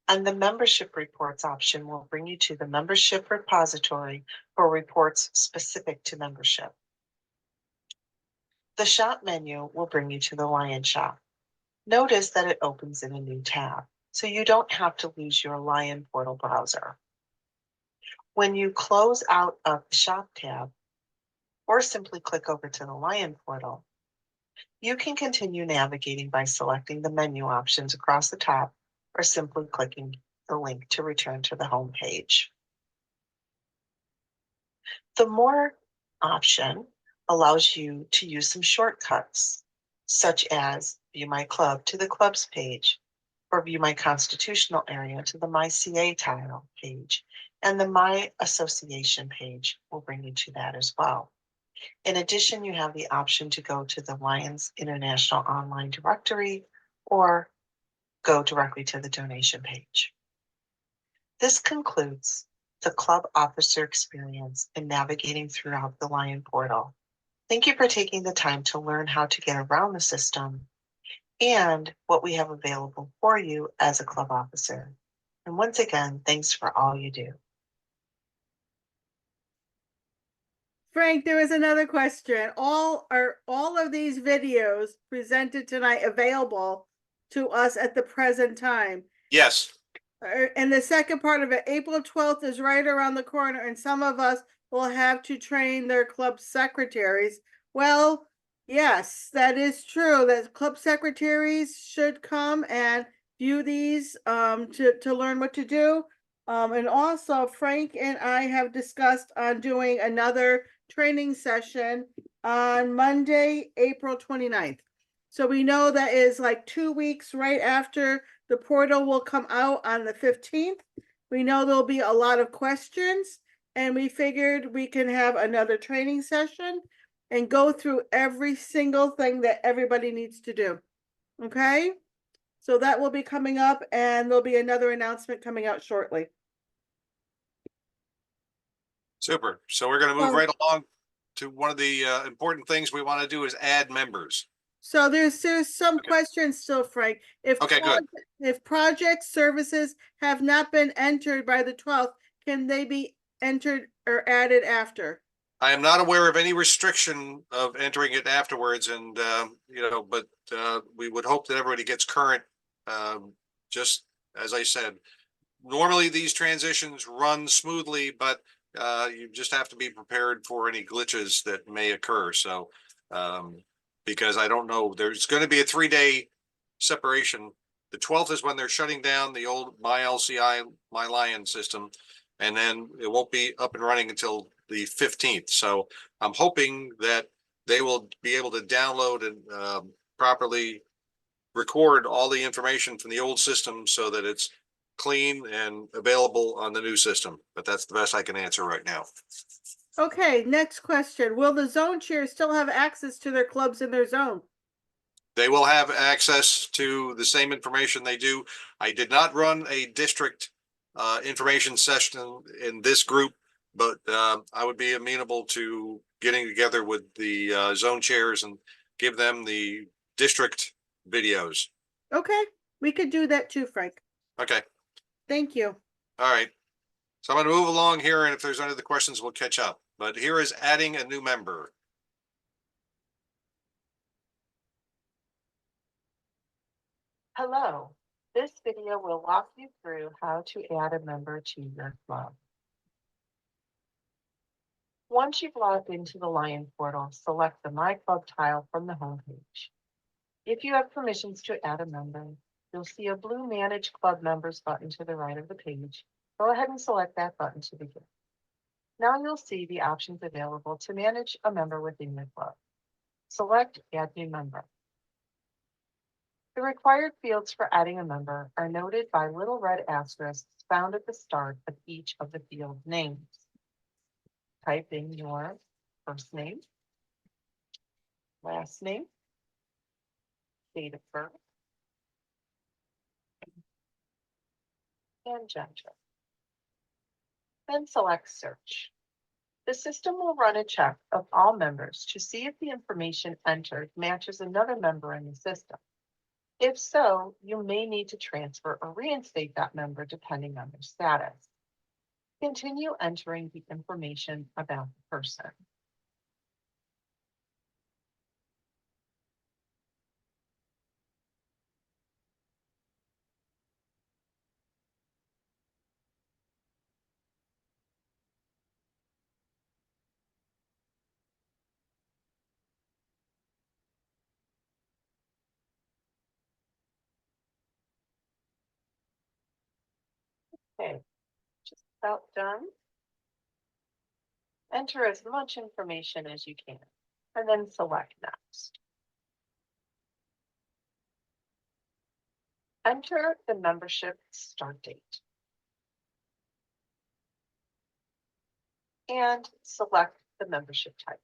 And the membership reports option will bring you to the membership repository for reports specific to membership. The shop menu will bring you to the Lion shop. Notice that it opens in a new tab, so you don't have to lose your Lion portal browser. When you close out of the shop tab, or simply click over to the Lion portal, you can continue navigating by selecting the menu options across the top or simply clicking the link to return to the home page. The More option allows you to use some shortcuts, such as View My Club to the Clubs page, or View My Constitutional Area to the My CA tile page, And the My Association page will bring you to that as well. In addition, you have the option to go to the Lions International Online Directory or go directly to the donation page. This concludes the club officer experience in navigating throughout the Lion portal. Thank you for taking the time to learn how to get around the system and what we have available for you as a club officer. And once again, thanks for all you do. Frank, there is another question. All of these videos presented tonight available to us at the present time? Yes, And the second part of it, April 12th is right around the corner, and some of us will have to train their club secretaries. Well, yes, that is true. That club secretaries should come and view these to learn what to do. And also, Frank and I have discussed on doing another training session on Monday, April 29th. So we know that is like 2 weeks right after the portal will come out on the 15th. We know there'll be a lot of questions, and we figured we can have another training session and go through every single thing that everybody needs to do. Okay? So that will be coming up, and there'll be another announcement coming out shortly. super. So we're going to move So- right along to one of the important things we want to do is add members. So there's some questions still, Frank. Okay, good. If project services have not been entered by the 12th, can they be entered or added after? I am not aware of any restriction of entering it afterwards, and but we would hope that everybody gets current. Just as I said, normally these transitions run smoothly, but you just have to be prepared for any glitches that may occur. So, because I don't know, there's going to be a 3-day separation. The 12th is when they're shutting down the old My LCI, My Lion system, and then it won't be up and running until the 15th. So I'm hoping that they will be able to download and properly record all the information from the old system so that it's clean and available on the new system. But that's the best I can answer right now. Okay, next question. Will the zone chairs still have access to their clubs in their zone? They will have access to the same information they do. I did not run a district information session in this group, but I would be amenable to getting together with the zone chairs and give them the district videos. Okay, we could do that too, Frank. Okay. Thank you. All right. So I'm going to move along here, and if there's any other questions, we'll catch up. But here is adding a new member. Hello, this video will walk you through how to add a member to your club. Once you've logged into the Lion portal, select the My Club tile from the homepage. If you have permissions to add a member, you'll see a blue Manage Club Members button to the right of the page. Go ahead and select that button to begin. Now you'll see the options available to manage a member within your club. Select Add New Member. The required fields for adding a member are noted by little red asterisks found at the start of each of the field names. Type in your first name, last name, date of birth, and gender. Then select Search. The system will run a check of all members to see if the information entered matches another member in the system. If so, you may need to transfer or reinstate that member depending on their status. Continue entering the information about the person. Okay, just about done. Enter as much information as you can, and then select Next. Enter the membership start date. and select the membership type.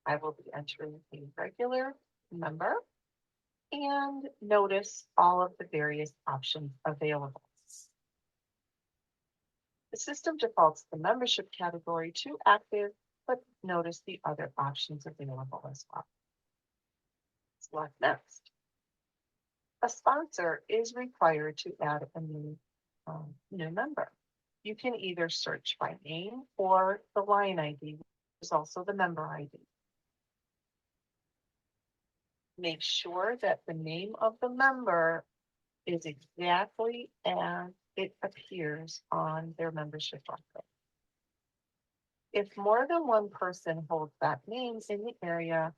I will be entering a regular member and notice all of the various options available. The system defaults the membership category to active, but notice the other options available as well. Select next. A sponsor is required to add a new member. You can either search by name or the line ID, which is also the member ID. Make sure that the name of the member is exactly as it appears on their membership record. If more than one person holds that name in the area,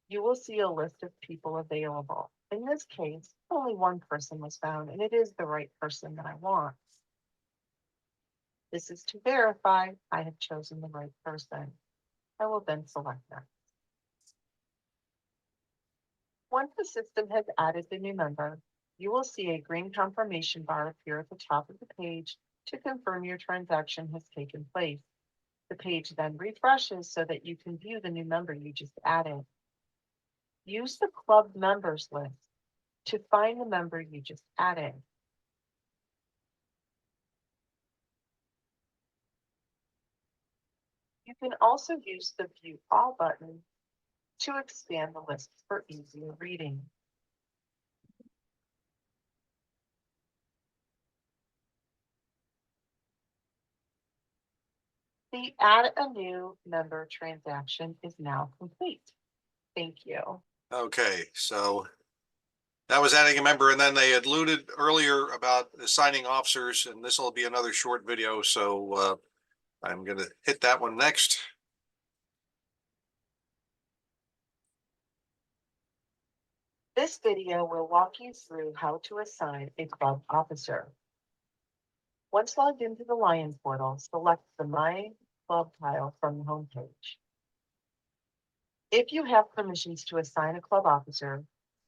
you will see a list of people available. In this case, only one person was found, and it is the right person that I want. This is to verify I have chosen the right person. I will then select that. Once the system has added the new member, you will see a green confirmation bar appear at the top of the page to confirm your transaction has taken place. The page then refreshes so that you can view the new member you just added. Use the club members list to find the member you just added. You can also use the View All button to expand the list for easier reading. The Add a New Member transaction is now complete. Thank you. Okay, so that was adding a member, and then they had alluded earlier about assigning officers, and this will be another short video, so I'm gonna hit that one next. This video will walk you through how to assign a club officer. Once logged into the Lion portal, select the My Club tile from the homepage. If you have permissions to assign a club officer,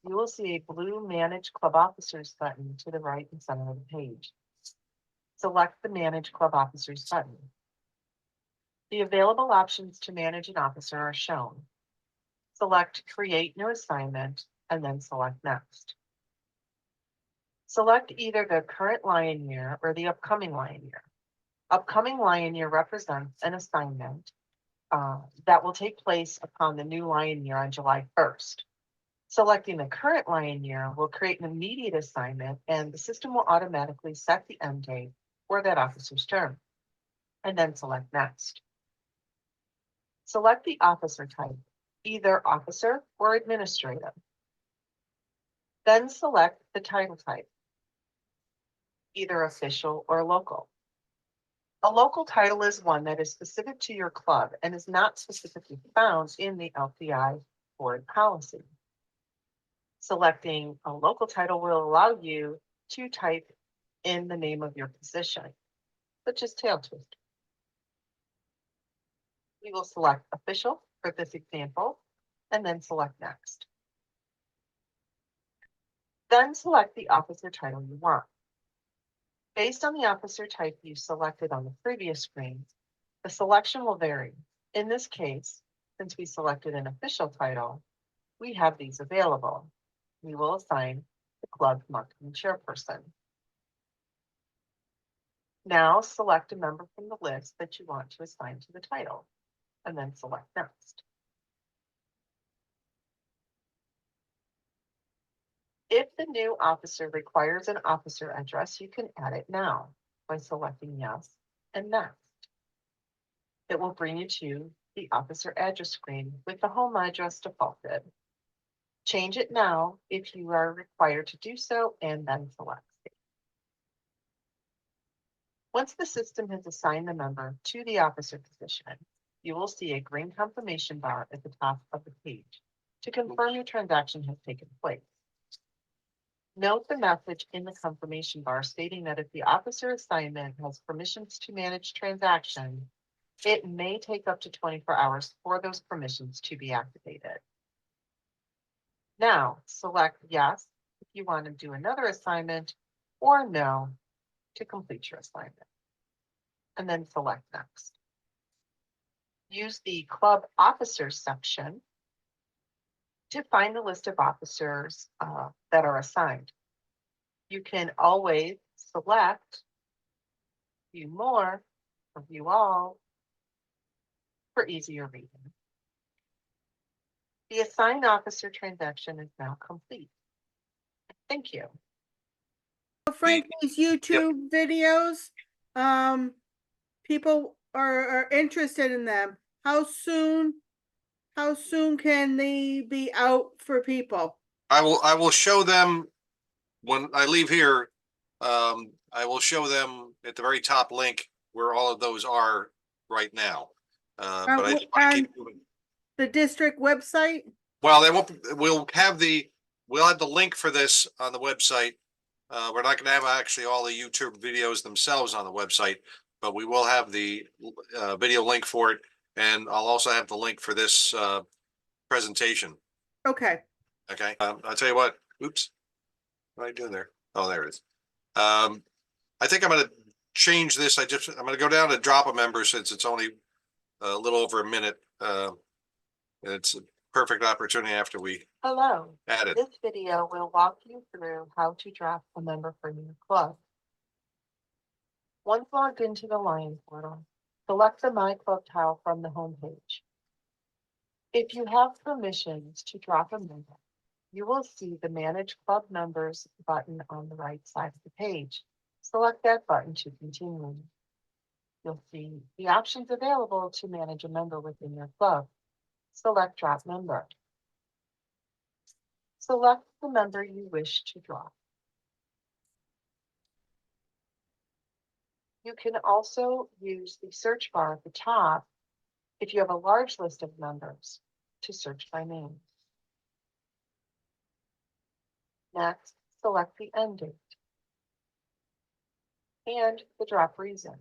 you will see a blue Manage Club Officers button to the right and center of the page. Select the Manage Club Officers button. The available options to manage an officer are shown. Select Create New Assignment and then select Next. Select either the current Lion year or the upcoming Lion year. Upcoming Lion year represents an assignment that will take place upon the new Lion year on July 1st. Selecting the current Lion year will create an immediate assignment, and the system will automatically set the end date for that officer's term, and then select Next. Select the officer type, either officer or administrative. Then select the title type, either official or local. A local title is one that is specific to your club and is not specifically found in the LPI board policy. Selecting a local title will allow you to type in the name of your position, such as tail twister. We will select official for this example, and then select Next. Then select the officer title you want. Based on the officer type you selected on the previous screen, the selection will vary. In this case, since we selected an official title, we have these available. We will assign the club marketing chairperson. Now select a member from the list that you want to assign to the title, and then select Next. If the new officer requires an officer address, you can add it now by selecting Yes and Next. It will bring you to the officer address screen with the home address defaulted. Change it now if you are required to do so, and then select Save. Once the system has assigned the member to the officer position, you will see a green confirmation bar at the top of the page to confirm your transaction has taken place. Note the message in the confirmation bar stating that if the officer assignment has permissions to manage transaction, it may take up to 24 hours for those permissions to be activated. Now, select Yes if you want to do another assignment, or No to complete your assignment, and then select Next. Use the club officers section to find the list of officers that are assigned. You can always select view more or view all for easier reading. The assigned officer transaction is now complete. Thank you. Frank, these YouTube videos, people are interested in them. How soon can they be out for people? I will show them when I leave here. I will show them at the very top link where all of those are right now. But I just want to keep moving. The district website? Well, they won't, we'll have the link for this on the website. We're not gonna have actually all the YouTube videos themselves on the website, but we will have the video link for it. And I'll also have the link for this presentation. Okay. Okay, I'll tell you what, oops. What did I do there? Oh, there it is. I think I'm gonna change this. I'm gonna go down to drop a member since it's only a little over a minute. It's a perfect opportunity after we Hello. add it. This video will walk you through how to draft a member for your club. Once logged into the Lion portal, select the My Club tile from the home page. If you have permissions to drop a member, you will see the Manage Club Members button on the right side of the page. Select that button to continue. You'll see the options available to manage a member within your club. Select Drop Member. Select the member you wish to drop. You can also use the search bar at the top if you have a large list of members to search by name. Next, select the end date and the drop reason.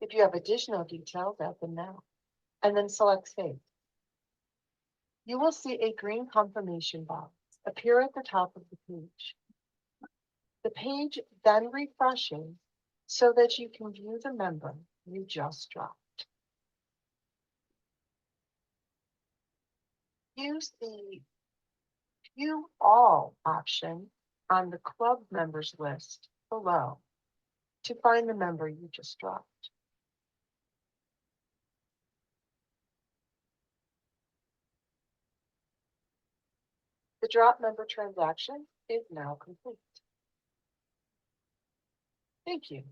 If you have additional details, add them now, and then select Save. You will see a green confirmation box appear at the top of the page. The page then refreshes so that you can view the member you just dropped. Use the View All option on the club members list below to find the member you just dropped. The drop member transaction is now complete. Thank you.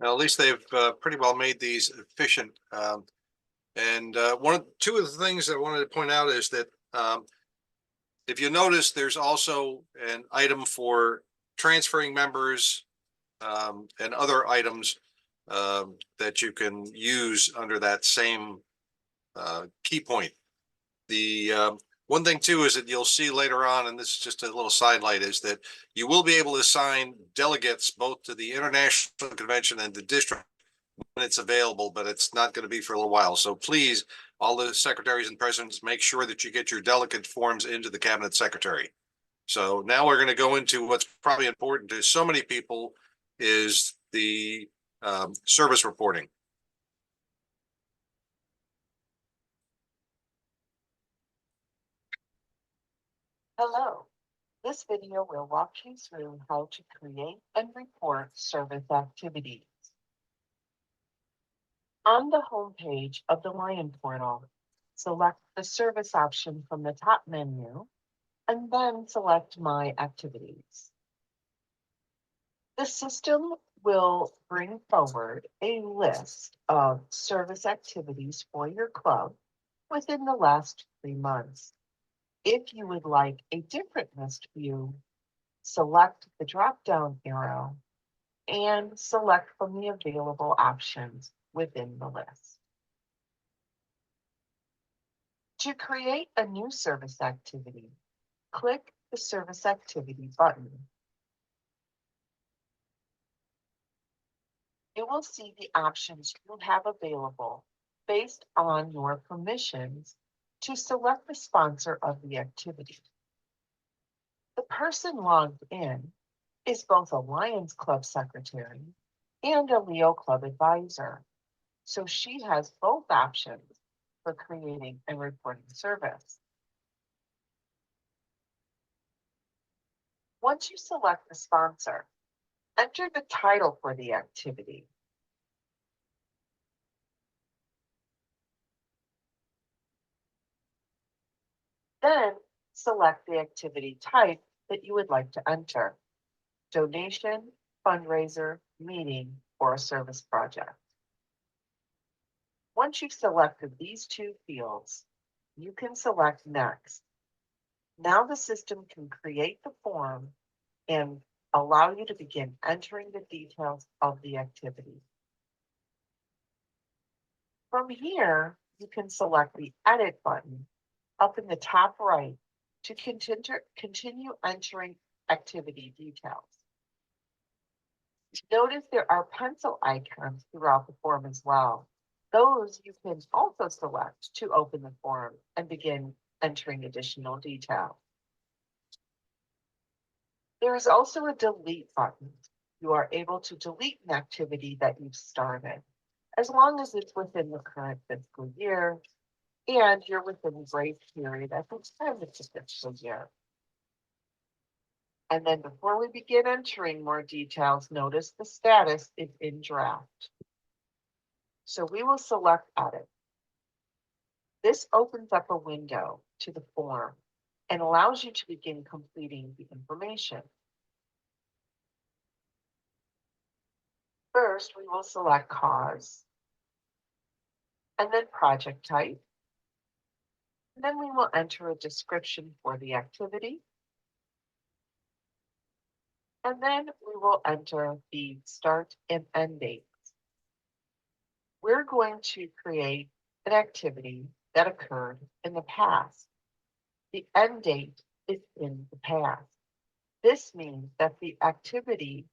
Now, at least they've pretty well made these efficient. And two of the things I wanted to point out is that if you notice, there's also an item for transferring members and other items that you can use under that same key point. The one thing too is that you'll see later on, and this is just a little sidelight, is that you will be able to assign delegates both to the international convention and the district when it's available, but it's not going to be for a little while. So please, all the secretaries and presidents, make sure that you get your delegate forms into the cabinet secretary. So now we're going to go into what's probably important to so many people is the service reporting. Hello. This video will walk you through how to create and report service activities. On the home page of the Lion portal, select the service option from the top menu and then select My Activities. The system will bring forward a list of service activities for your club within the last 3 months. If you would like a different list view, select the drop-down arrow and select from the available options within the list. To create a new service activity, click the Service Activity button. You will see the options you have available based on your permissions to select the sponsor of the activity. The person logged in is both a Lions Club secretary and a Leo Club advisor. So she has both options for creating and reporting service. Once you select the sponsor, enter the title for the activity. Then select the activity type that you would like to enter: donation, fundraiser, meeting, or a service project. Once you've selected these two fields, you can select Next. Now the system can create the form and allow you to begin entering the details of the activity. From here, you can select the Edit button up in the top right to continue entering activity details. Notice there are pencil icons throughout the form as well. Those you can also select to open the form and begin entering additional detail. There is also a delete button. You are able to delete an activity that you've started, as long as it's within the current fiscal year and you're within the grace period at the time of the fiscal year. And then before we begin entering more details, notice the status is in draft. So we will select Edit. This opens up a window to the form and allows you to begin completing the information. First, we will select cause, and then project type. And then we will enter a description for the activity. And then we will enter the start and end dates. We're going to create an activity that occurred in the past. The end date is in the past. This means that the activity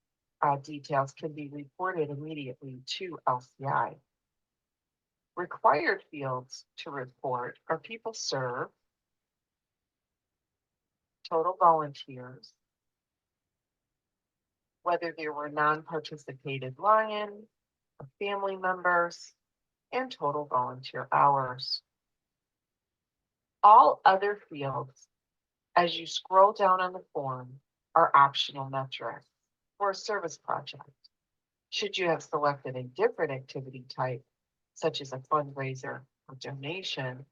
details can be reported immediately to LCI. Required fields to report are people served, total volunteers, whether there were non-participated lion or family members, and total volunteer hours. All other fields, as you scroll down on the form, are optional metrics for a service project. Should you have selected a different activity type, such as a fundraiser or donation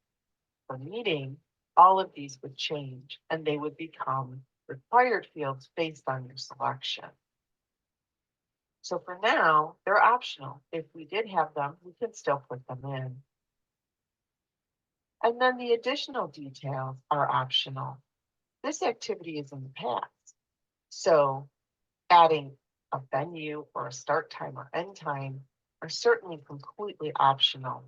or meeting, all of these would change and they would become required fields based on your selection. So for now, they're optional. If we did have them, we can still put them in. And then the additional details are optional. This activity is in the past, so adding a venue or a start time or end time are certainly completely optional.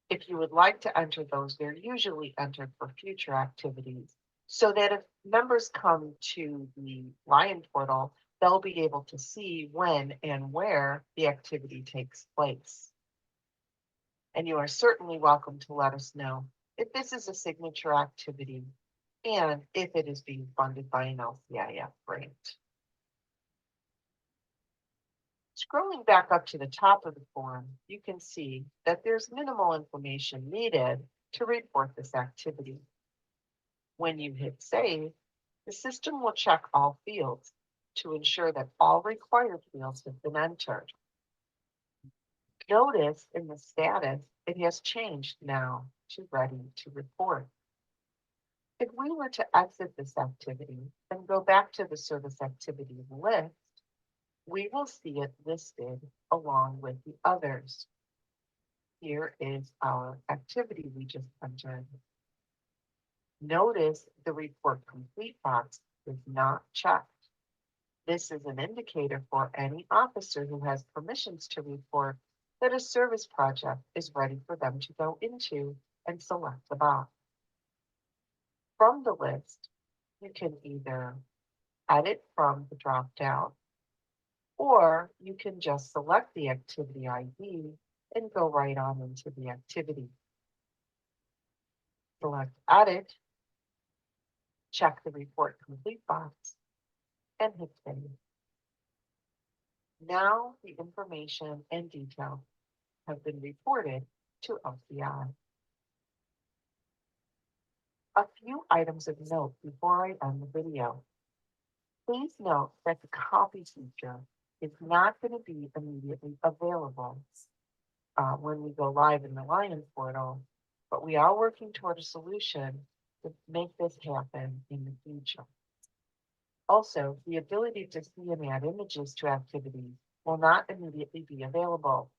If you would like to enter those, they're usually entered for future activities, so that if members come to the Lion portal, they'll be able to see when and where the activity takes place. And you are certainly welcome to let us know if this is a signature activity and if it is being funded by an LCIF grant. Scrolling back up to the top of the form, you can see that there's minimal information needed to report this activity. When you hit save, the system will check all fields to ensure that all required fields have been entered. Notice in the status, it has changed now to ready to report. If we were to exit this activity and go back to the service activity list, we will see it listed along with the others. Here is our activity we just entered. Notice the report complete box is not checked. This is an indicator for any officer who has permissions to report that a service project is ready for them to go into and select the box. From the list, you can either edit from the drop-down, or you can just select the activity ID and go right on into the activity. Select Edit, check the Report Complete box, and hit Save. Now the information and details have been reported to LCI. A few items of note before I end the video. Please note that the copy feature is not going to be immediately available when we go live in the Lion portal, but we are working toward a solution to make this happen in the future. Also, the ability to see and add images to activities will not immediately be available.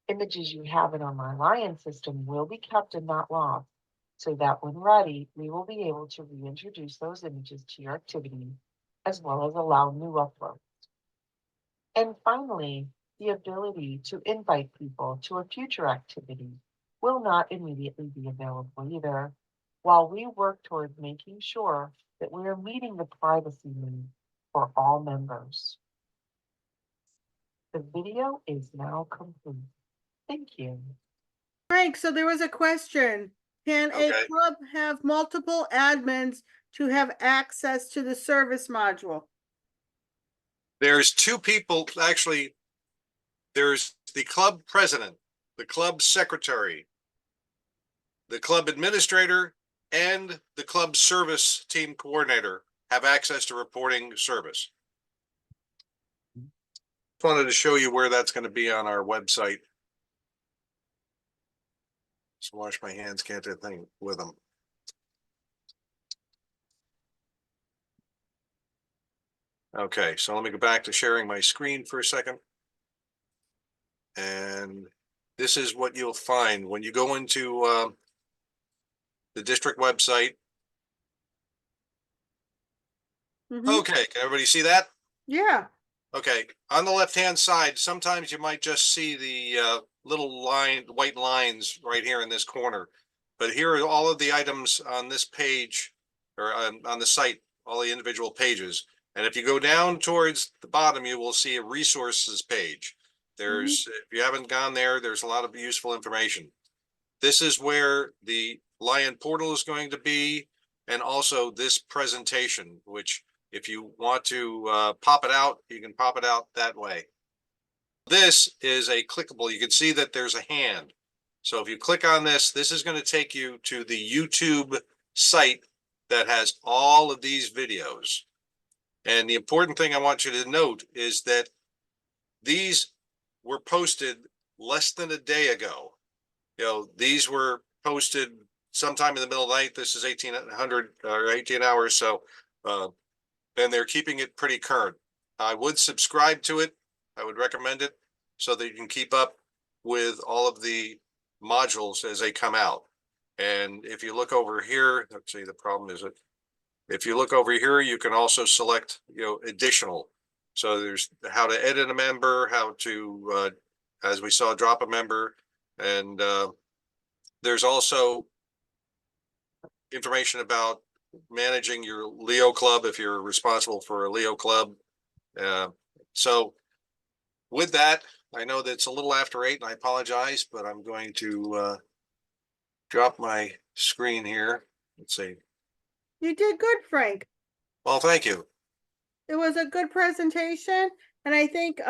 Images you have in our My Lion system will be kept and not lost, so that when ready, we will be able to reintroduce those images to your activity, as well as allow new uploads. And finally, the ability to invite people to a future activity will not immediately be available either, while we work toward making sure that we are meeting the privacy needs for all members. The video is now complete. Thank you. Frank, so there was a question. Can a Okay. club have multiple admins to have access to the service module? There's two people, actually, there's the club president, the club secretary, the club administrator, and the club service team coordinator have access to reporting service. Just wanted to show you where that's going to be on our website. Just wash my hands, can't do a thing with them. Okay, so let me go back to sharing my screen for a second. And this is what you'll find when you go into the district website. Mhm. Okay, can everybody see that? Yeah. Okay, on the left-hand side, sometimes you might just see the little white lines right here in this corner. But here are all of the items on this page, or on the site, all the individual pages. And if you go down towards the bottom, you will see a resources page. If you haven't gone there, there's a lot of useful information. This is where the Lion portal is going to be, and also this presentation, which if you want to pop it out, you can pop it out that way. This is a clickable. You can see that there's a hand. So if you click on this, this is going to take you to the YouTube site that has all of these videos. And the important thing I want you to note is that these were posted less than a day ago. These were posted sometime in the middle of the night. This is 1800 or 18 hours. So, and they're keeping it pretty current. I would subscribe to it. I would recommend it so that you can keep up with all of the modules as they come out. And if you look over here, let's see, the problem is if you look over here, you can also select, additional. So there's how to edit a member, how to, as we saw, drop a member. And there's also information about managing your Leo club if you're responsible for a Leo club. So with that, I know that it's a little after 8 and I apologize, but I'm going to drop my screen here. Let's see. You did good, Frank. Well, thank you. It was a good presentation, and I think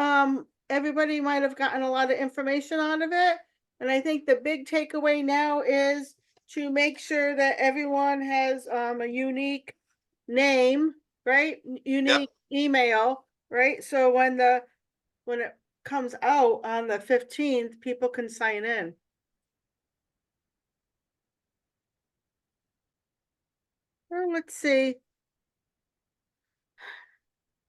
everybody might have gotten a lot of information out of it. And I think the big takeaway now is to make sure that everyone has a unique name, right? Unique email, right? So when it comes out on the 15th, people can sign in. Well, let's see.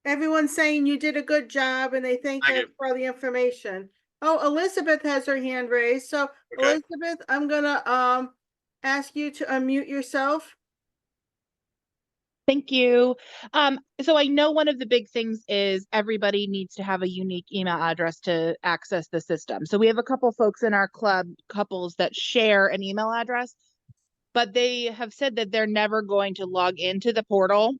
Everyone's saying you did a good job and they thank Thank us you. for all the information. Oh, Elizabeth has her hand raised. So Okay. Elizabeth, I'm gonna ask you to unmute yourself. Thank you. So I know one of the big things is everybody needs to have a unique email address to access the system. So we have a couple folks in our club, couples that share an email address, but they have said that they're never going to log into the portal,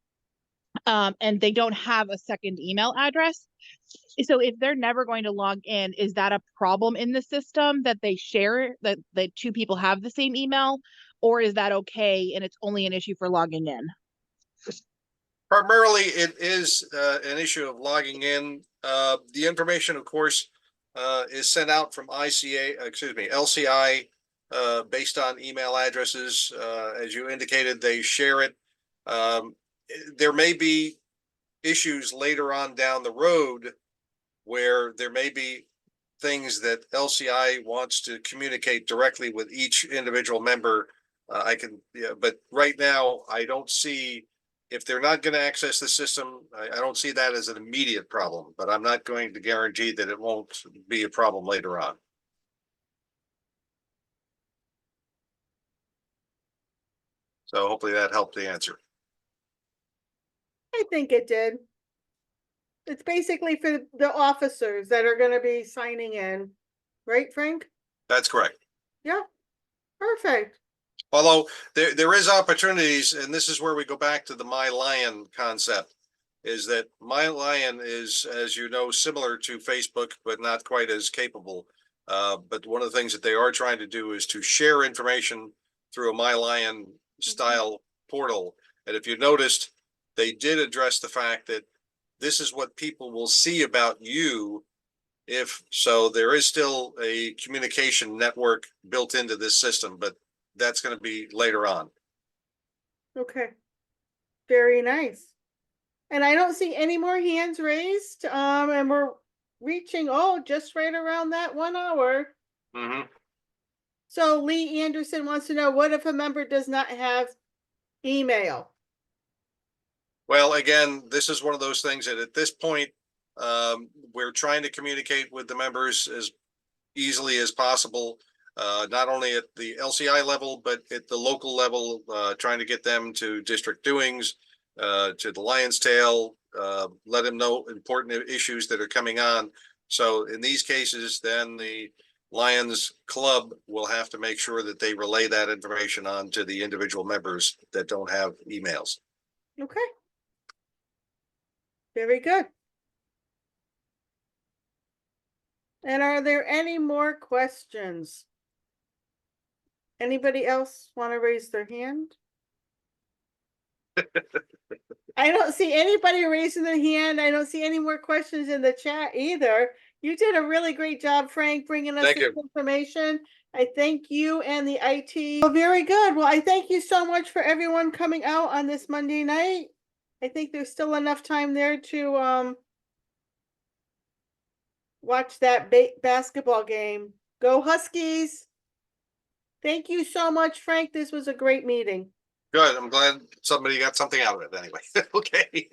and they don't have a second email address. So if they're never going to log in, is that a problem in the system that they share, that the two people have the same email, or is that okay and it's only an issue for logging in? Primarily, it is an issue of logging in. The information, of course, is sent out from LCI, based on email addresses. As you indicated, they share it. There may be issues later on down the road where there may be things that LCI wants to communicate directly with each individual member. But right now, I don't see, if they're not going to access the system, I don't see that as an immediate problem, but I'm not going to guarantee that it won't be a problem later on. So hopefully that helped the answer. I think it did. It's basically for the officers that are gonna be signing in, right, Frank? That's correct. Yeah, perfect. Although there is opportunities, and this is where we go back to the My Lion concept, is that My Lion is, as you know, similar to Facebook, but not quite as capable. But one of the things that they are trying to do is to share information through a My Lion style portal. And if you noticed, they did address the fact that this is what people will see about you. If so, there is still a communication network built into this system, but that's going to be later on. Okay. Very nice. And I don't see any more hands raised. And we're reaching, just right around that 1 hour. Mm-hmm. So Lee Anderson wants to know, what if a member does not have email? Well, again, this is one of those things that at this point, we're trying to communicate with the members as easily as possible, not only at the LCI level, but at the local level, trying to get them to district doings, to the Lion's Tail, let them know important issues that are coming on. So in these cases, then the Lions Club will have to make sure that they relay that information on to the individual members that don't have emails. Okay. Very good. And are there any more questions? Anybody else want to raise their hand? I don't see anybody raising their hand. I don't see any more questions in the chat either. You did a really great job, Frank, bringing us Thank this you. information. I thank you and the IT. Oh, very good. Well, I thank you so much for everyone coming out on this Monday night. I think there's still enough time there to watch that basketball game. Go Huskies. Thank you so much, Frank. This was a great meeting. Good. I'm glad somebody got something out of it anyway. Okay.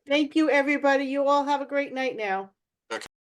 Thank you, everybody. You all have a great night now.